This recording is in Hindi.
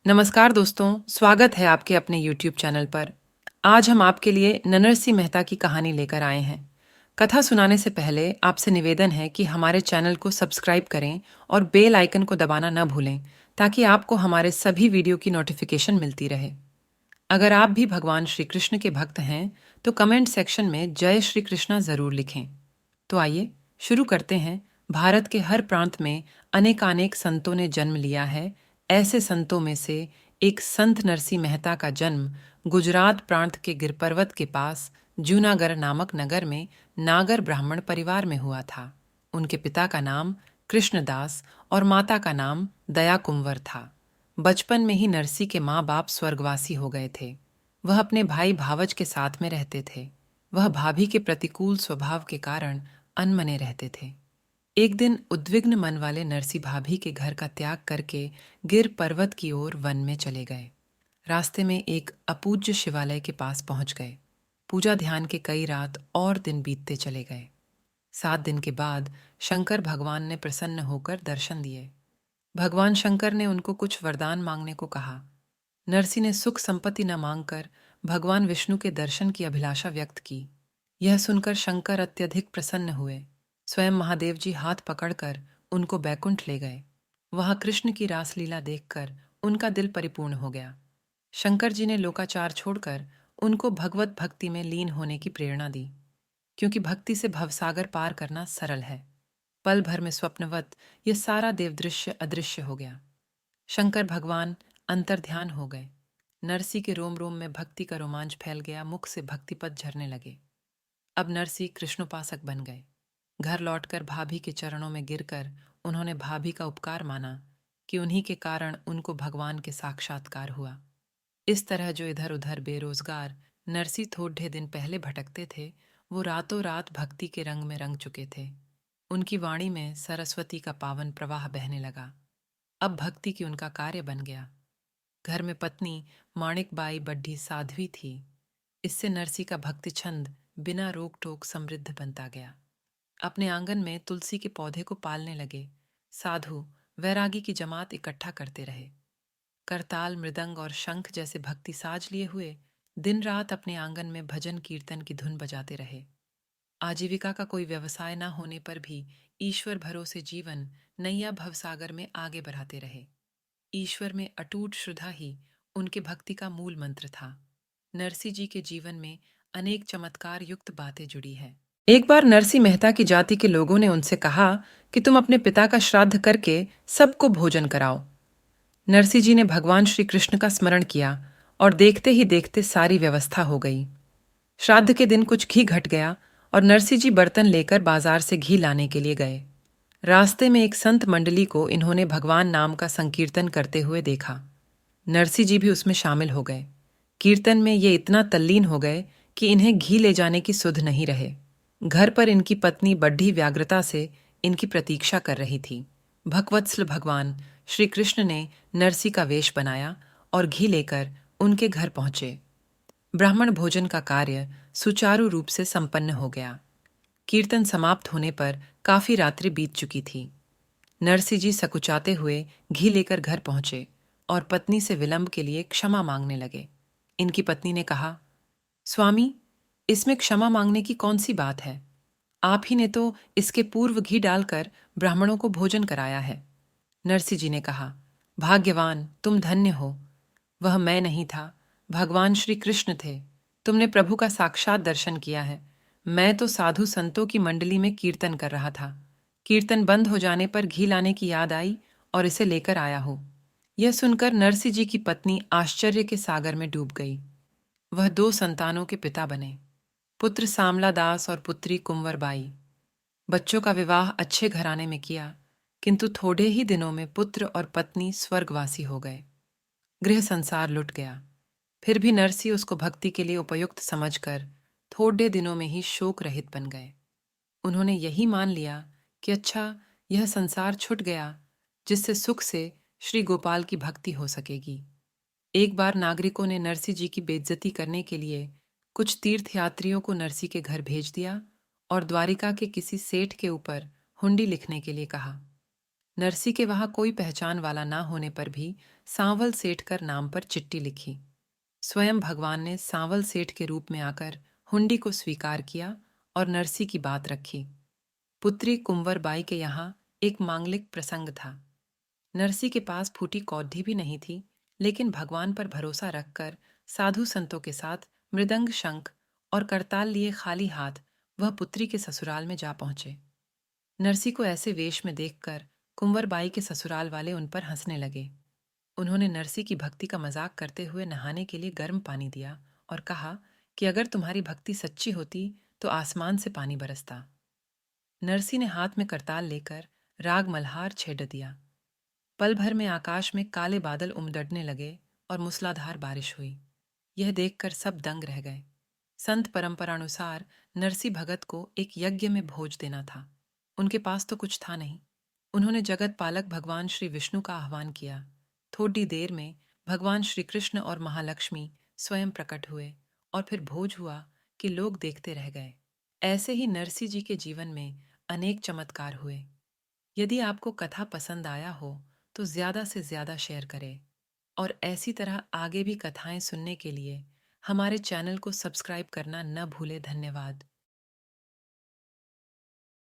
नमस्कार दोस्तों, स्वागत है आपके अपने YouTube चैनल पर। आज हम आपके लिए नरसिंह मेहता की कहानी लेकर आए हैं। कथा सुनाने से पहले आपसे निवेदन है कि हमारे चैनल को सब्सक्राइब करें और बेल आइकन को दबाना न भूलें, ताकि आपको हमारे सभी वीडियो की नोटिफिकेशन मिलती रहे। अगर आप भी भगवान श्री कृष्ण के भक्त हैं, तो कमेंट सेक्शन में जय श्री कृष्णा जरूर लिखें। तो आइए शुरू करते हैं। भारत के हर प्रांत में अनेकानेक संतों ने जन्म लिया है। ऐसे संतों में से एक संत नरसिंह मेहता का जन्म गुजरात प्रांत के गिर पर्वत के पास जूनागढ़ नामक नगर में नागर ब्राह्मण परिवार में हुआ था। उनके पिता का नाम कृष्णदास और माता का नाम दया कुंवर था। बचपन में ही नरसी के माँ बाप स्वर्गवासी हो गए थे। वह अपने भाई भावज के साथ में रहते थे। वह भाभी के प्रतिकूल स्वभाव के कारण अनमने रहते थे। एक दिन उद्विग्न मन वाले नरसी भाभी के घर का त्याग करके गिर पर्वत की ओर वन में चले गए। रास्ते में एक अपूज्य शिवालय के पास पहुंच गए। पूजा ध्यान के कई रात और दिन बीतते चले गए। 7 दिन के बाद शंकर भगवान ने प्रसन्न होकर दर्शन दिए। भगवान शंकर ने उनको कुछ वरदान मांगने को कहा। नरसी ने सुख संपत्ति न मांगकर भगवान विष्णु के दर्शन की अभिलाषा व्यक्त की। यह सुनकर शंकर अत्यधिक प्रसन्न हुए। स्वयं महादेव जी हाथ पकड़कर उनको बैकुंठ ले गए। वहां कृष्ण की रासलीला देखकर उनका दिल परिपूर्ण हो गया। शंकर जी ने लोकाचार छोड़कर उनको भगवत भक्ति में लीन होने की प्रेरणा दी, क्योंकि भक्ति से भवसागर पार करना सरल है। पल भर में स्वप्नवत यह सारा देवदृश्य अदृश्य हो गया। शंकर भगवान अंतर्ध्यान हो गए। नरसी के रोम रोम में भक्ति का रोमांच फैल गया। मुख से भक्तिपद झरने लगे। अब नरसी कृष्णोपासक बन गए। घर लौटकर भाभी के चरणों में गिरकर उन्होंने भाभी का उपकार माना कि उन्हीं के कारण उनको भगवान के साक्षात्कार हुआ। इस तरह जो इधर उधर बेरोजगार नरसी थोड़े दिन पहले भटकते थे, वो रातों रात भक्ति के रंग में रंग चुके थे। उनकी वाणी में सरस्वती का पावन प्रवाह बहने लगा। अब भक्ति की उनका कार्य बन गया। घर में पत्नी माणिकबाई बड्ढी साध्वी थी। इससे नरसी का भक्ति छंद बिना रोक टोक समृद्ध बनता गया। अपने आंगन में तुलसी के पौधे को पालने लगे। साधु वैरागी की जमात इकट्ठा करते रहे। करताल, मृदंग और शंख जैसे भक्ति साज लिए हुए दिन रात अपने आंगन में भजन कीर्तन की धुन बजाते रहे। आजीविका का कोई व्यवसाय न होने पर भी ईश्वर भरोसे जीवन नैया भवसागर में आगे बढ़ाते रहे। ईश्वर में अटूट श्रद्धा ही उनके भक्ति का मूल मंत्र था। नरसी जी के जीवन में अनेक चमत्कार युक्त बातें जुड़ी हैं। एक बार नरसी मेहता की जाति के लोगों ने उनसे कहा कि तुम अपने पिता का श्राद्ध करके सबको भोजन कराओ। नरसी जी ने भगवान श्री कृष्ण का स्मरण किया और देखते ही देखते सारी व्यवस्था हो गई। श्राद्ध के दिन कुछ घी घट गया और नरसी जी बर्तन लेकर बाजार से घी लाने के लिए गए। रास्ते में एक संत मंडली को इन्होंने भगवान नाम का संकीर्तन करते हुए देखा। नरसी जी भी उसमें शामिल हो गए। कीर्तन में ये इतना तल्लीन हो गए कि इन्हें घी ले जाने की सुध नहीं रहे। घर पर इनकी पत्नी बड्ढी व्याग्रता से इनकी प्रतीक्षा कर रही थी। भगवत्सल भगवान श्री कृष्ण ने नरसी का वेश बनाया और घी लेकर उनके घर पहुंचे। ब्राह्मण भोजन का कार्य सुचारू रूप से संपन्न हो गया। कीर्तन समाप्त होने पर काफी रात्रि बीत चुकी थी। नरसी जी सकुचाते हुए घी लेकर घर पहुंचे और पत्नी से विलंब के लिए क्षमा मांगने लगे। इनकी पत्नी ने कहा, स्वामी, इसमें क्षमा मांगने की कौन सी बात है? आप ही ने तो इसके पूर्व घी डालकर ब्राह्मणों को भोजन कराया है। नरसी जी ने कहा, भाग्यवान, तुम धन्य हो। वह मैं नहीं था, भगवान श्री कृष्ण थे। तुमने प्रभु का साक्षात दर्शन किया है। मैं तो साधु संतों की मंडली में कीर्तन कर रहा था। कीर्तन बंद हो जाने पर घी लाने की याद आई और इसे लेकर आया हूं। यह सुनकर नरसी जी की पत्नी आश्चर्य के सागर में डूब गई। वह 2 संतानों के पिता बने, पुत्र सामला दास और पुत्री कुंवरबाई। बच्चों का विवाह अच्छे घराने में किया, किंतु थोड़े ही दिनों में पुत्र और पत्नी स्वर्गवासी हो गए। गृह संसार लुट गया। फिर भी नरसी उसको भक्ति के लिए उपयुक्त समझकर थोड़े दिनों में ही शोक रहित बन गए। उन्होंने यही मान लिया कि अच्छा, यह संसार छूट गया जिससे सुख से श्री गोपाल की भक्ति हो सकेगी। एक बार नागरिकों ने नरसी जी की बेइज्जती करने के लिए कुछ तीर्थयात्रियों को नरसी के घर भेज दिया और द्वारिका के किसी सेठ के ऊपर हुंडी लिखने के लिए कहा। नरसी के वहां कोई पहचान वाला ना होने पर भी सांवल सेठ कर नाम पर चिट्ठी लिखी। स्वयं भगवान ने सांवल सेठ के रूप में आकर हुंडी को स्वीकार किया और नरसी की बात रखी। पुत्री कुंवर बाई के यहाँ एक मांगलिक प्रसंग था। नरसी के पास फूटी कौडी भी नहीं थी, लेकिन भगवान पर भरोसा रखकर साधु संतों के साथ मृदंग, शंख और करताल लिए खाली हाथ वह पुत्री के ससुराल में जा पहुंचे। नरसी को ऐसे वेश में देखकर कुंवर बाई के ससुराल वाले उन पर हंसने लगे। उन्होंने नरसी की भक्ति का मजाक करते हुए नहाने के लिए गर्म पानी दिया और कहा कि अगर तुम्हारी भक्ति सच्ची होती तो आसमान से पानी बरसता। नरसी ने हाथ में करताल लेकर राग मल्हार छेड़ दिया। पल भर में आकाश में काले बादल उमड़ने लगे और मूसलाधार बारिश हुई। यह देखकर सब दंग रह गए। संत परंपरानुसार नरसी भगत को एक यज्ञ में भोज देना था। उनके पास तो कुछ था नहीं। उन्होंने जगत पालक भगवान श्री विष्णु का आह्वान किया। थोड़ी देर में भगवान श्री कृष्ण और महालक्ष्मी स्वयं प्रकट हुए और फिर भोज हुआ कि लोग देखते रह गए। ऐसे ही नरसी जी के जीवन में अनेक चमत्कार हुए। यदि आपको कथा पसंद आया हो तो ज़्यादा से ज़्यादा शेयर करें और ऐसी तरह आगे भी कथाएं सुनने के लिए हमारे चैनल को सब्सक्राइब करना न भूलें। धन्यवाद।